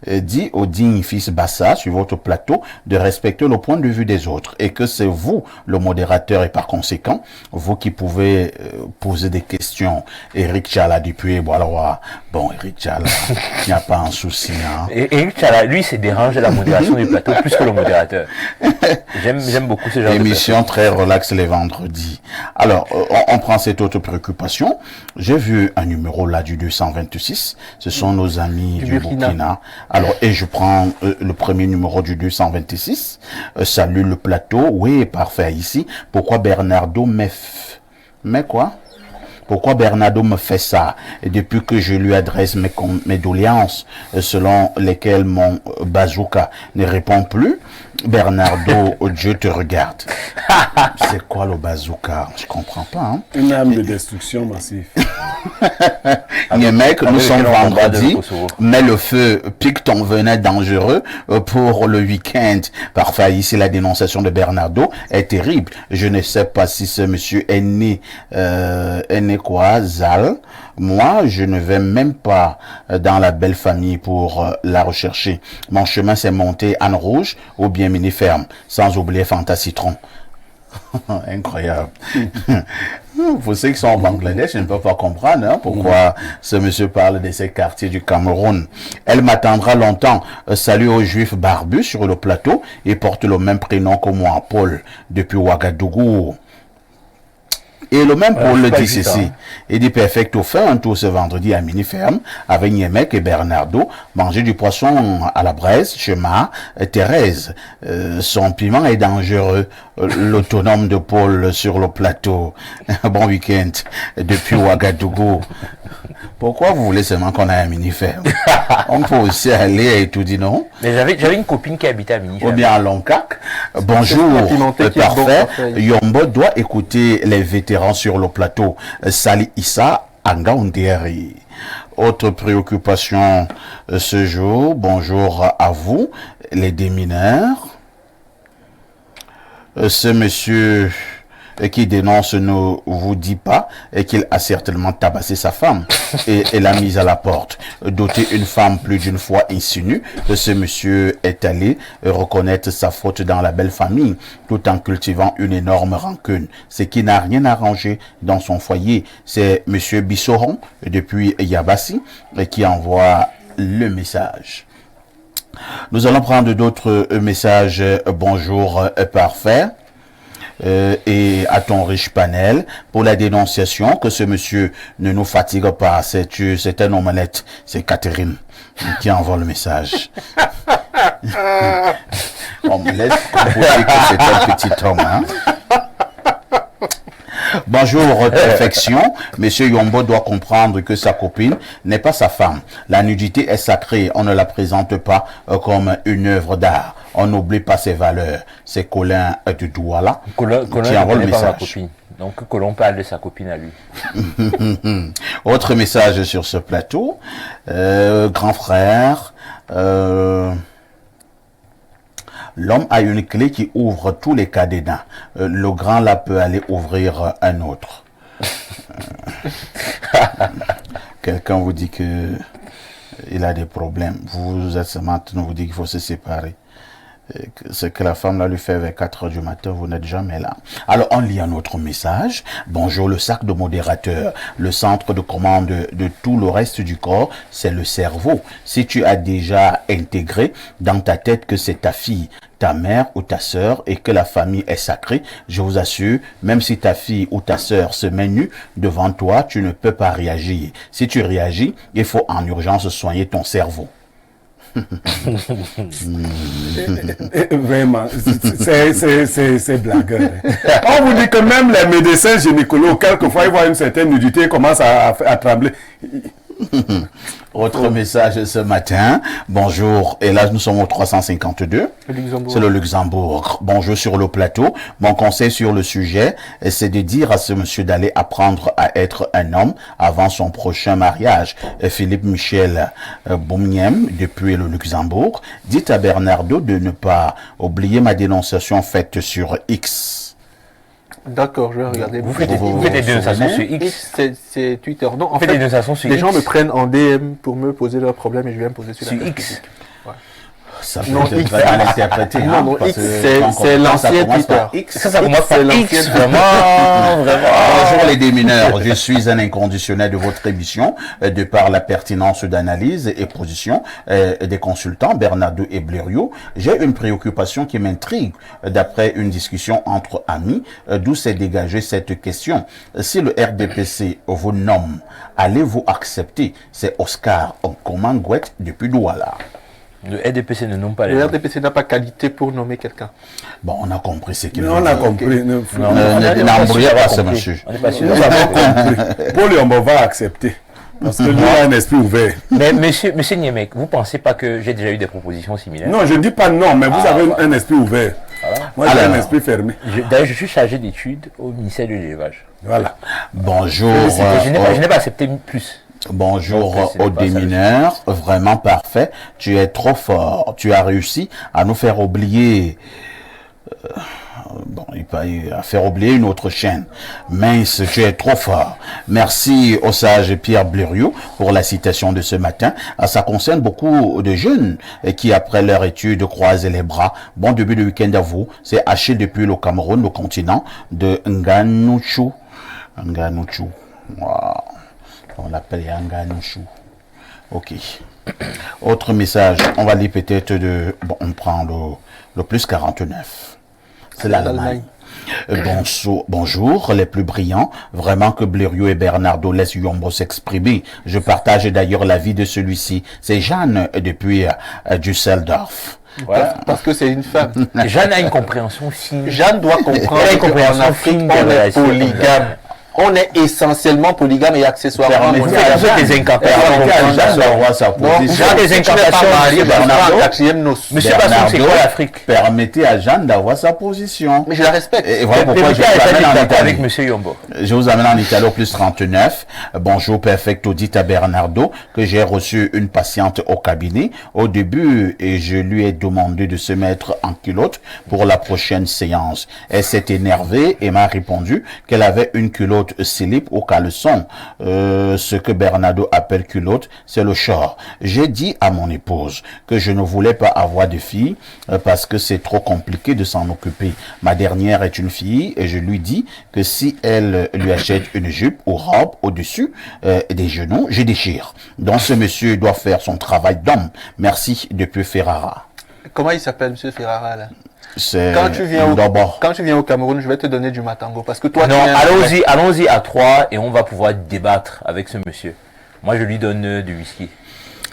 dis au digne fils Bassa sur votre plateau de respecter le point de vue des autres et que c'est vous le modérateur et par conséquent vous qui pouvez poser des questions. Eric Tchala depuis Boaloa. Bon, Eric Tchala, il n'y a pas un souci. Hein. Et Eric Tchala, lui, c'est dérange la modération du plateau plus que le modérateur. J'aime beaucoup ce genre émission très relax les vendredis. Alors, on prend cette autre préoccupation. J'ai vu un numéro là du 226. Ce sont nos amis du Burkina. Alors, et je prends le premier numéro du 226. Salut le plateau. Oui, parfait ici. Pourquoi Bernardo mais quoi? Pourquoi Bernardo me fait ça? Et depuis que je lui adresse mes doléances selon lesquelles mon bazooka ne répond plus, Bernardo, Dieu te regarde. C'est quoi le bazooka? Je comprends pas. Hein? Une arme de destruction massive. Mec, nous sommes vendredi, mais le feu pique ton venin dangereux pour le week-end. Parfois, ici, la dénonciation de Bernardo est terrible. Je ne sais pas si ce monsieur est né quoi, Zal. Moi, je ne vais même pas dans la belle famille pour la rechercher. Mon chemin, c'est monter Anne Rouge ou bien Mini Ferme, sans oublier Fanta Citron. Incroyable. Pour ceux qui sont au Bangladesh, je ne peux pas comprendre pourquoi ce monsieur parle de ces quartiers du Cameroun. Elle m'attendra longtemps. Salut aux juifs barbus sur le plateau. Ils portent le même prénom que moi, Paul, depuis Ouagadougou. Et le même Paul le dit ceci. Il dit perfect au fait un tour ce vendredi à Mini Ferme avec Niemek et Bernardo. Manger du poisson à la braise, chemin, Thérèse. Son piment est dangereux. L'autonome de Paul sur le plateau. Bon week-end depuis Ouagadougou. Pourquoi vous voulez seulement qu'on aille à Mini Ferme? On peut aussi aller à Etoudi, non? Mais j'avais une copine qui habitait à Mini Ferme. Ou bien à Longcac. Bonjour, parfait. Yombo doit écouter les vétérans sur le plateau. Sali Issa Angaunderi. Autre préoccupation ce jour. Bonjour à vous, les démineurs. Ce monsieur qui dénonce ne vous dit pas qu'il a certainement tabassé sa femme et l'a mise à la porte. Doter une femme plus d'une fois insinue, ce monsieur est allé reconnaître sa faute dans la belle famille tout en cultivant une énorme rancune. Ce qui n'a rien arrangé dans son foyer. C'est monsieur Bissoron depuis Yabassi qui envoie le message. Nous allons prendre d'autres messages. Bonjour, parfait. Et à ton riche panel pour la dénonciation que ce monsieur ne nous fatigue pas. C'est un omelette. C'est Catherine qui envoie le message. On me laisse composer que c'est un petit homme. Hein. Bonjour, perfection. Monsieur Yombo doit comprendre que sa copine n'est pas sa femme. La nudité est sacrée. On ne la présente pas comme une œuvre d'art. On n'oublie pas ses valeurs. C'est Colin du Douala Colin qui envoie le ne connaît pas ma message. copine. Donc Colin parle de sa copine à lui. Autre message sur ce plateau. Grand frère. L'homme a une clé qui ouvre tous les cadenas. Le grand là peut aller ouvrir un autre. Quelqu'un vous dit que il a des problèmes. Vous êtes maintenant, vous dit qu'il faut se séparer. Ce que la femme là lui fait vers 4 heures du matin, vous n'êtes jamais là. Alors on lit un autre message. Bonjour, le sac de modérateur. Le centre de commande de tout le reste du corps, c'est le cerveau. Si tu as déjà intégré dans ta tête que c'est ta fille, ta mère ou ta sœur et que la famille est sacrée, je vous assure, même si ta fille ou ta sœur se met nue devant toi, tu ne peux pas réagir. Si tu réagis, il faut en urgence soigner ton cerveau. Vraiment, c'est blagueur. Hein. On vous dit que même les médecins gynécologues, quelquefois, ils voient une certaine nudité, ils commencent à trembler. Autre message ce matin. Bonjour. Et là, nous sommes au 352. C'est le Luxembourg. Bonjour sur le plateau. Mon conseil sur le sujet, c'est de dire à ce monsieur d'aller apprendre à être un homme avant son prochain mariage. Philippe Michel Boumiem, depuis le Luxembourg. Dites à Bernardo de ne pas oublier ma dénonciation faite sur X. D'accord, je vais regarder. Vous faites des dénonciations sur X. C'est Twitter. Non, en Vous faites des dénonciations sur les X. gens me prennent en DM pour me poser leurs problèmes et je viens me poser sur Sur la X. Ça peut Non, être X, très mal interprété. non, hein, non, parce X, que quand c'est on commence, l'ancien ça commence par Twitter. X. Ça commence par c'est X, l'ancienne- vraiment. Bonjour les démineurs, je suis un inconditionnel de votre émission de par la pertinence d'analyse et position des consultants Bernardo et Blériot. J'ai une préoccupation qui m'intrigue d'après une discussion entre amis, d'où s'est dégagée cette question. Si le RDPC vous nomme, allez-vous accepter? C'est Oscar Nkomangwet depuis Douala. Le RDPC ne nomme pas les Le gens. RDPC n'a pas qualité pour nommer quelqu'un. Bon, on a compris ce qu'il Mais veut on a dire. compris. N'embrouillez pas ce monsieur. On n'est pas sûr. Nous avons compris. Paul Yombo va accepter. Parce que lui a un esprit ouvert. Mais monsieur Niemek, vous pensez pas que j'ai déjà eu des propositions similaires? Non, je ne dis pas non, mais vous avez un esprit ouvert. Moi, j'ai un Alors. esprit fermé. D'ailleurs, je suis chargé d'études au ministère de l'élevage. Voilà. Bonjour. Je n'ai pas accepté plus. Bonjour Donc, c'est aux pas ça, démineurs, vraiment parfait. Tu es trop fort. Tu as réussi à nous faire oublier. À faire oublier une autre chaîne. Mince, tu es trop fort. Merci au sage Pierre Blériot pour la citation de ce matin. Ça concerne beaucoup de jeunes qui, après leur étude, croisent les bras. Bon début de week-end à vous. C'est Achille depuis le Cameroun, le continent de Nganouchou. Nganouchou. Wow. On l'appelle Nganouchou. Ok. Autre message. On va lire peut-être de... Bon, on prend le plus 49. C'est l'Allemagne. Bonjour, les plus brillants. Vraiment que Blériot et Bernardo laissent Yombo s'exprimer. Je partage d'ailleurs l'avis de celui-ci. C'est Jeanne depuis Düsseldorf. Voilà. Parce que c'est une femme. Jeanne a une compréhension fine. Jeanne doit comprendre Elle a une compréhension qu'en Afrique, fine de on la est polygame. On est essentiellement polygame et accessoirement Permettez monogame. à Jeanne- des incantations. permettez à Jeanne d'avoir sa Donc, position. Jeanne des si tu n'es pas incantations, marié, monsieur ben, tu Bernardo. seras en quatrième noce. Monsieur Basson, c'est quoi l'Afrique? Permettez à Jeanne d'avoir sa position. Mais je la respecte. Et voilà pourquoi je Permettez vous à amène en Jeanne Italie. avec monsieur Yombo. Je vous amène en Italie au plus 39. Bonjour, perfecto, dites à Bernardo que j'ai reçu une patiente au cabinet au début et je lui ai demandé de se mettre en culotte pour la prochaine séance. Elle s'est énervée et m'a répondu qu'elle avait une culotte slip au caleçon. Ce que Bernardo appelle culotte, c'est le short. J'ai dit à mon épouse que je ne voulais pas avoir de fille parce que c'est trop compliqué de s'en occuper. Ma dernière est une fille et je lui dis que si elle lui achète une jupe ou robe au-dessus des genoux, je déchire. Donc ce monsieur doit faire son travail d'homme. Merci depuis Ferrara. Comment il s'appelle, monsieur Ferrara, là? C'est Quand tu d'abord. viens au Cameroun, je vais te donner du matango. Parce que toi, Non, tu viens- allons-y à 3 et on va pouvoir débattre avec ce monsieur. Moi, je lui donne du whisky.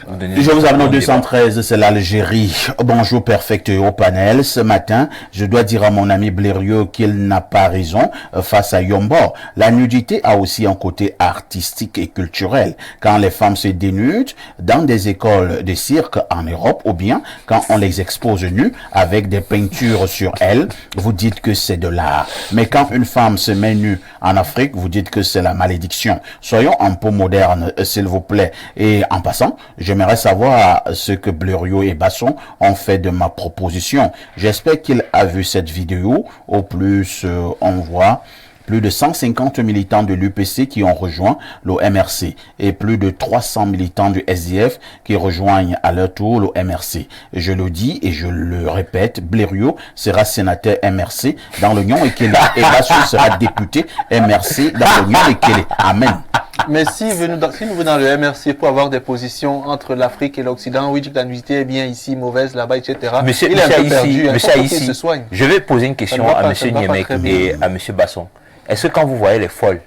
Vous donnez Je vous amène au le débat. 213, c'est l'Algérie. Bonjour Perfect au panel. Ce matin, je dois dire à mon ami Blériot qu'il n'a pas raison face à Yombo. La nudité a aussi un côté artistique et culturel. Quand les femmes se dénudent dans des écoles de cirque en Europe ou bien quand on les expose nues avec des peintures sur elles, vous dites que c'est de l'art. Mais quand une femme se met nue en Afrique, vous dites que c'est la malédiction. Soyons un peu modernes, s'il vous plaît. Et en passant, j'aimerais savoir ce que Blériot et Basson ont fait de ma proposition. J'espère qu'il a vu cette vidéo. Au plus, on voit plus de 150 militants de l'UPC qui ont rejoint le MRC et plus de 300 militants du SDF qui rejoignent à leur tour le MRC. Je le dis et je le répète, Blériot sera sénateur MRC dans l'Union Ekele et Basson sera député MRC dans l'Union Ekele. Amen. Mais si nous venons dans le MRC pour avoir des positions entre l'Afrique et l'Occident, oui, dit que la nudité est bien ici, mauvaise là-bas, etc. Monsieur il est un peu perdu. Il faut qu'il ici, se soigne. je vais poser une question Ça ne va à pas- M. ça ne va pas Niemek très bien. et à M. Basson. Est-ce que quand vous voyez les folles,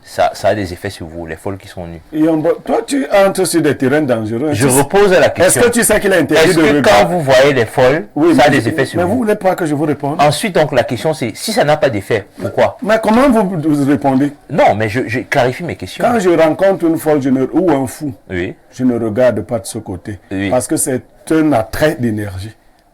ça a des effets sur vous, les folles qui sont nues? Yombo, toi, tu entres sur des terrains dangereux. Je Tu- repose la Est-ce question. que tu sais qu'il est interdit Est-ce de que regarder quand vous voyez les folles, Oui, ça a mais- des effets sur Mais vous vous? voulez pas que je vous réponde? Ensuite, donc, la question c'est, si ça n'a pas d'effet, pourquoi? Mais comment vous répondez? Non, mais je clarifie mes questions. Quand je rencontre une folle ou un fou, Oui. je ne regarde pas de ce côté. Oui. Parce que c'est un attrait d'énergie.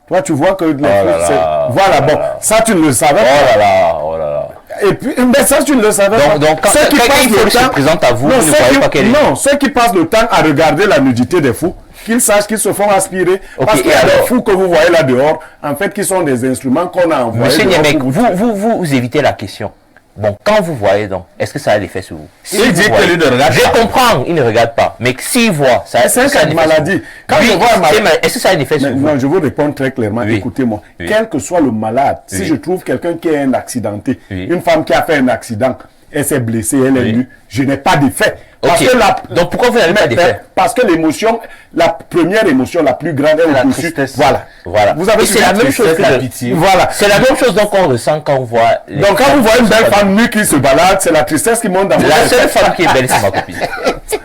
Toi, tu vois que les là fous, là, c'est... Voilà, oh là bon, là. ça, tu ne le savais Oh pas. là là, oh là là. Et puis, mais ça, tu ne le savais pas. Donc quand Ceux qui quelqu'un passent une le folle se temps- présente à vous, Non, vous ne ceux voyez qui- pas qu'elle est... Non, ceux qui passent le temps à regarder la nudité des fous, qu'ils sachent qu'ils se font aspirer. Ok, Parce qu'il y et a des alors fous que vous voyez là dehors, en fait, qui sont des instruments qu'on a envoyés. Monsieur dehors Niemek, pour vous évitez la question. Bon, quand vous voyez donc, est-ce que ça a l'effet sur vous? Il vous dit que voyez- lui ne regarde Je pas. comprends, il ne regarde pas. Mais s'il voit, ça C'est un ça a cas de effet sur maladie. vous. Quand Oui, je vois un malade... est-ce que ça a un effet sur Mais vous? non, je vous réponds très clairement. Oui. Écoutez-moi. Oui. Quel que soit le malade, si Oui. je trouve quelqu'un qui est un accidenté, Oui. une femme qui a fait un accident, elle s'est blessée, elle est Oui. nue, je n'ai pas d'effet. Ok. Parce que Donc pourquoi vous n'avez pas d'effet? Parce que l'émotion, la première émotion la plus grande est La au-dessus. tristesse. Voilà. Voilà. Vous avez Et c'est la même chose que la je- pitié. Voilà. C'est la même chose donc qu'on ressent quand on voit... les Donc quand femmes vous voyez une qui belle sont femme nue qui se balade, c'est la tristesse qui monte dans La votre seule femme qui est belle, c'est ma copine.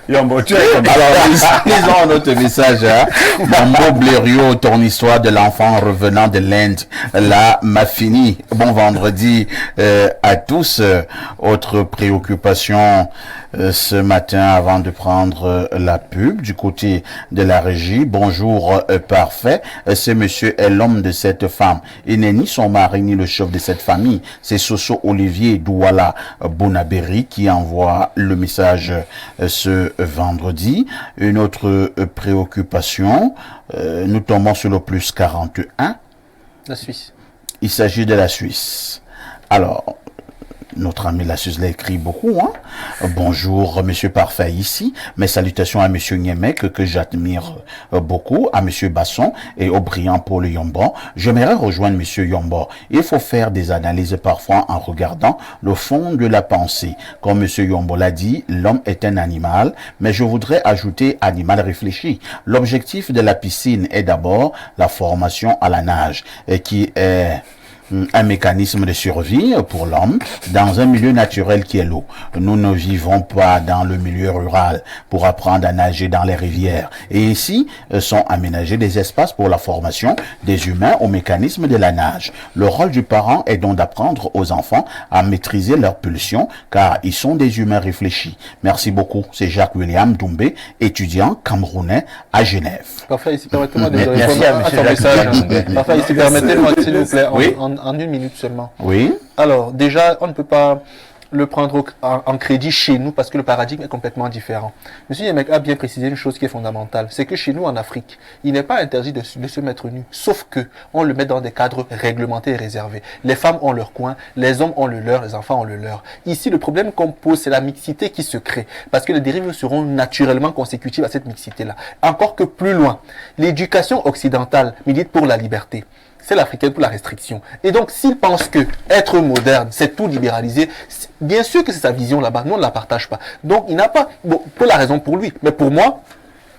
Yombo, tu es comme ça. Alors, lisons notre message. Hein. Mambo Blériot, ton histoire de l'enfant revenant de l'Inde, là, m'a fini. Bon vendredi à tous. Autre préoccupation ce matin avant de prendre la pub du côté de la régie. Bonjour, parfait. Ce monsieur est l'homme de cette femme. Il n'est ni son mari ni le chef de cette famille. C'est Soso Olivier Douala Bonaberi qui envoie le message ce vendredi. Une autre préoccupation, nous tombons sur le plus 41. La Suisse. Il s'agit de la Suisse. Alors, notre ami la Suisse l'a écrit beaucoup. Hein? Bonjour, Monsieur Parfait ici. Mes salutations à Monsieur Niemek, que j'admire beaucoup, à Monsieur Basson et au brillant Paul Yombo. J'aimerais rejoindre Monsieur Yombo. Il faut faire des analyses parfois en regardant le fond de la pensée. Comme Monsieur Yombo l'a dit, l'homme est un animal, mais je voudrais ajouter animal réfléchi. L'objectif de la piscine est d'abord la formation à la nage, et qui est un mécanisme de survie pour l'homme dans un milieu naturel qui est l'eau. Nous ne vivons pas dans le milieu rural pour apprendre à nager dans les rivières. Et ici sont aménagés des espaces pour la formation des humains au mécanisme de la nage. Le rôle du parent est donc d'apprendre aux enfants à maîtriser leurs pulsions car ils sont des humains réfléchis. Merci beaucoup. C'est Jacques William Doumbé, étudiant camerounais à Genève. Parfait, ici, permettez-moi de Merci répondre à à monsieur ton Jacques message. Doumbé. Parfait, ici, permettez-moi, s'il vous plaît, Oui. en une minute seulement. Oui. Alors, déjà, on ne peut pas le prendre en crédit chez nous parce que le paradigme est complètement différent. Monsieur Yemek a bien précisé une chose qui est fondamentale, c'est que chez nous en Afrique, il n'est pas interdit de se mettre nu, sauf que on le met dans des cadres réglementés et réservés. Les femmes ont leur coin, les hommes ont le leur, les enfants ont le leur. Ici, le problème qu'on pose, c'est la mixité qui se crée, parce que les dérives seront naturellement consécutives à cette mixité-là. Encore que plus loin, l'éducation occidentale milite pour la liberté. C'est l'africaine pour la restriction. Et donc, s'il pense que être moderne, c'est tout libéraliser, bien sûr que c'est sa vision là-bas. Nous, on ne la partage pas. Donc, il n'a pas, bon, pour la raison pour lui, mais pour moi,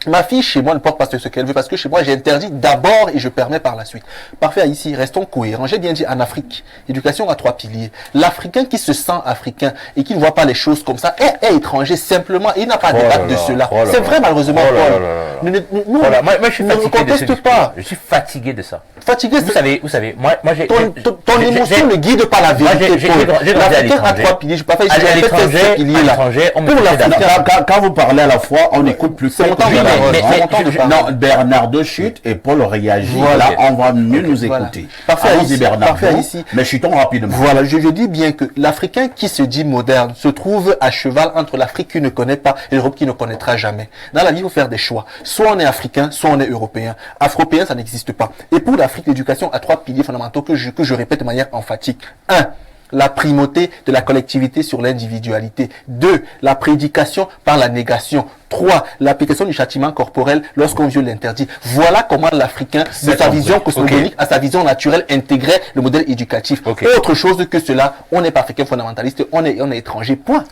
Ma fille, chez moi, ne porte pas ce qu'elle veut parce que chez moi, j'interdis d'abord et je permets par la suite. Parfait, ici, restons cohérents. J'ai bien dit en Afrique, éducation à 3 piliers. L'Africain qui se sent africain et qui ne voit pas les choses comme ça est étranger simplement et il n'a pas à débattre de cela. C'est vrai, malheureusement, Paul. Nous, moi, je suis ne fatigué de conteste ce pas. Je suis fatigué de ça. Fatigué, Vous savez, moi j'ai... Ton émotion ne guide pas la vérité, Paul. L'Africain a 3 piliers. Je peux pas faire à l'étranger, on me fait d'accord. Quand vous parlez à la fois, on n'écoute plus. Non, Bernardo chute et Paul réagit. Voilà, on va mieux nous écouter. Parfait ici. Parfait ici. Mais chutons rapidement. Voilà, je dis bien que l'Africain qui se dit moderne se trouve à cheval entre l'Afrique qu'il ne connaît pas et l'Europe qu'il ne connaîtra jamais. Dans la vie, il faut faire des choix. Soit on est africain, soit on est européen. Afropéen, ça n'existe pas. Et pour l'Afrique, l'éducation a 3 piliers fondamentaux que je répète de manière emphatique. 1. La primauté de la collectivité sur l'individualité. 2. La prédication par la négation. 3. L'application du châtiment corporel lorsqu'on viole l'interdit. Voilà comment l'Africain, de sa vision cosmogonique à sa vision naturelle, intégrait le modèle éducatif. Autre chose que cela, on n'est pas africain fondamentaliste, on est étranger, point.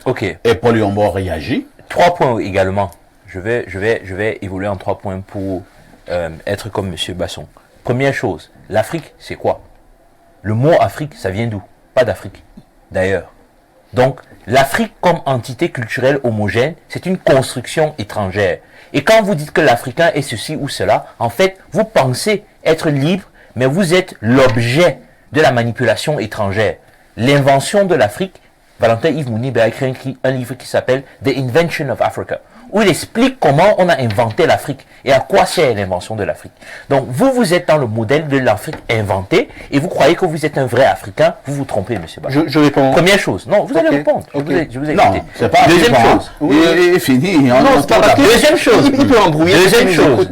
Et Paul Yombo réagit. 3 points également. Je vais évoluer en 3 points pour être comme M. Basson. Première chose, l'Afrique, c'est quoi? Le mot Afrique, ça vient d'où? Pas d'Afrique, d'ailleurs. Donc, l'Afrique comme entité culturelle homogène, c'est une construction étrangère. Et quand vous dites que l'Africain est ceci ou cela, en fait, vous pensez être libre, mais vous êtes l'objet de la manipulation étrangère. L'invention de l'Afrique, Valentin Yves Mounib a écrit un livre qui s'appelle « The Invention of Africa », où il explique comment on a inventé l'Afrique et à quoi sert l'invention de l'Afrique. Donc, vous êtes dans le modèle de l'Afrique inventée et vous croyez que vous êtes un vrai Africain, vous vous trompez, monsieur Bach. Je réponds. Première chose. Non, vous allez répondre. Je vous ai Non, écouté. c'est pas Deuxième chose. Il est fini. Deuxième chose. Il peut embrouiller. Deuxième chose.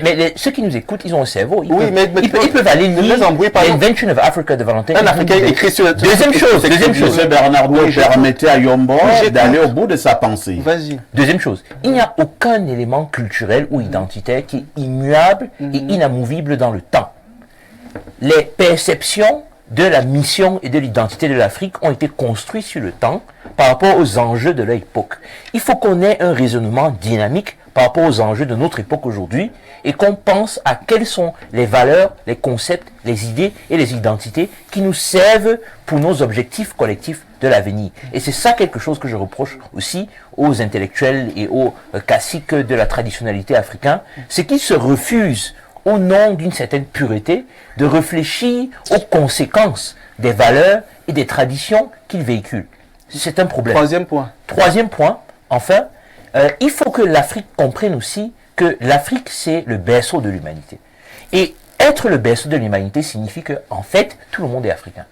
Mais ceux qui nous écoutent, ils ont un cerveau. Ils peuvent aller lire Invention of Africa de Valentin. Un Africain écrit sur le... Deuxième chose. M. Bernardo permettait à Yombo d'aller au bout de sa pensée. Vas-y. Deuxième chose, il n'y a aucun élément culturel ou identitaire qui est immuable et inamovible dans le temps. Les perceptions de la mission et de l'identité de l'Afrique ont été construites sur le temps par rapport aux enjeux de leur époque. Il faut qu'on ait un raisonnement dynamique par rapport aux enjeux de notre époque aujourd'hui et qu'on pense à quelles sont les valeurs, les concepts, les idées et les identités qui nous servent pour nos objectifs collectifs de l'avenir. Et c'est ça quelque chose que je reproche aussi aux intellectuels et aux caciques de la traditionnalité africaine, c'est qu'ils se refusent, au nom d'une certaine pureté, de réfléchir aux conséquences des valeurs et des traditions qu'ils véhiculent. C'est un problème. Troisième point, enfin, il faut que l'Afrique comprenne aussi que l'Afrique, c'est le berceau de l'humanité. Et être le berceau de l'humanité signifie que, en fait, tout le monde est africain.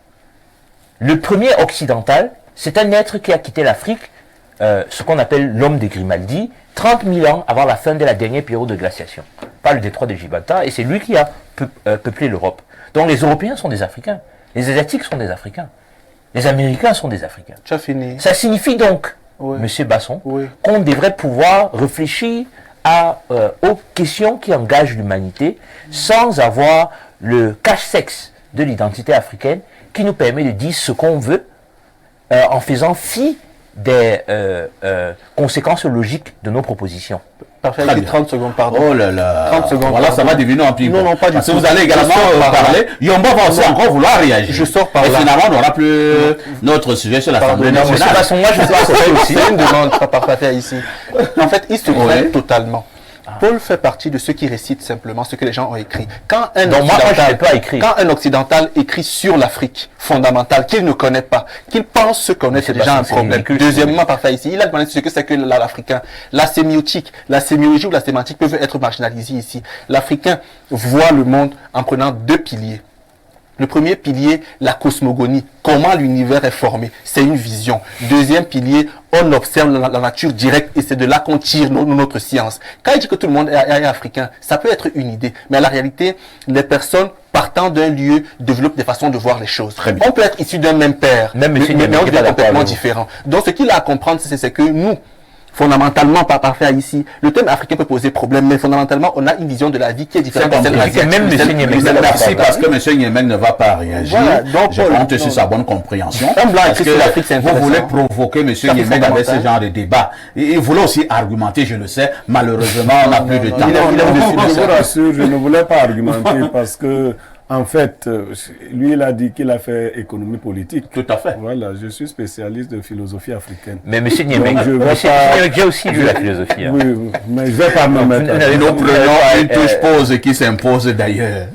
Le premier occidental, c'est un être qui a quitté l'Afrique, ce qu'on appelle l'homme de Grimaldi, 30 000 ans avant la fin de la dernière période de glaciation, par le détroit de Gibraltar, et c'est lui qui a peuplé l'Europe. Donc les Européens sont des Africains, les Asiatiques sont des Africains, les Américains sont des Africains. Tu as fini. Ça signifie donc, Monsieur Basson, qu'on devrait pouvoir réfléchir aux questions qui engagent l'humanité sans avoir le cache-sexe de l'identité africaine qui nous permet de dire ce qu'on veut en faisant fi des conséquences logiques de nos propositions. Parfait, 30 secondes, pardon. Oh là là. 30 secondes. Voilà, ça va devenir un ping-pong. Non, pas du tout. Parce que vous allez également parler. Yombo va aussi encore vouloir réagir. Je sors par là. Et finalement, on n'aura plus notre sujet sur l'Assemblée nationale. De toute façon, moi, je pense aussi. C'est une demande, pas parfait ici. En fait, ils se prennent totalement. Paul fait partie de ceux qui récitent simplement ce que les gens ont écrit. Quand un occidental écrit sur l'Afrique fondamentale qu'il ne connaît pas, qu'il pense se connaître, c'est déjà un problème. Deuxièmement, parfait ici, il a demandé ce que c'est que l'Africain. La sémiotique, la sémiologie ou la sémantique peuvent être marginalisées ici. L'Africain voit le monde en prenant 2 piliers. Le premier pilier, la cosmogonie. Comment l'univers est formé. C'est une vision. Deuxième pilier, on observe la nature directe et c'est de là qu'on tire notre science. Quand il dit que tout le monde est africain, ça peut être une idée. Mais en la réalité, les personnes partant d'un lieu développent des façons de voir les choses. On peut être issu d'un même père, mais on est complètement différent. Donc ce qu'il a à comprendre, c'est que nous, fondamentalement, par parfait ici, le thème africain peut poser problème, mais fondamentalement, on a une vision de la vie qui est différente de celle asiatique. Même M. Niemek. Merci parce que M. Niemek ne va pas réagir. Voilà, donc, Je compte sur sa bonne compréhension. Un blanc Parce écrit sur l'Afrique, c'est que vous intéressant. voulez provoquer M. Niemek avec ce genre de débat. Il voulait aussi argumenter, je le sais. Malheureusement, on n'a plus de temps. Je vous rassure, je ne voulais pas argumenter parce que, en fait, lui, il a dit qu'il a fait économie politique. Tout à fait. Voilà, je suis spécialiste de philosophie africaine. Mais M. Niemek, Donc, je vais M. pas- Niemek, j'ai aussi lu la philosophie. hein. Oui, mais je ne vais pas me mettre. vous n'avez Nous pas- prenons une touche pause qui s'impose d'ailleurs.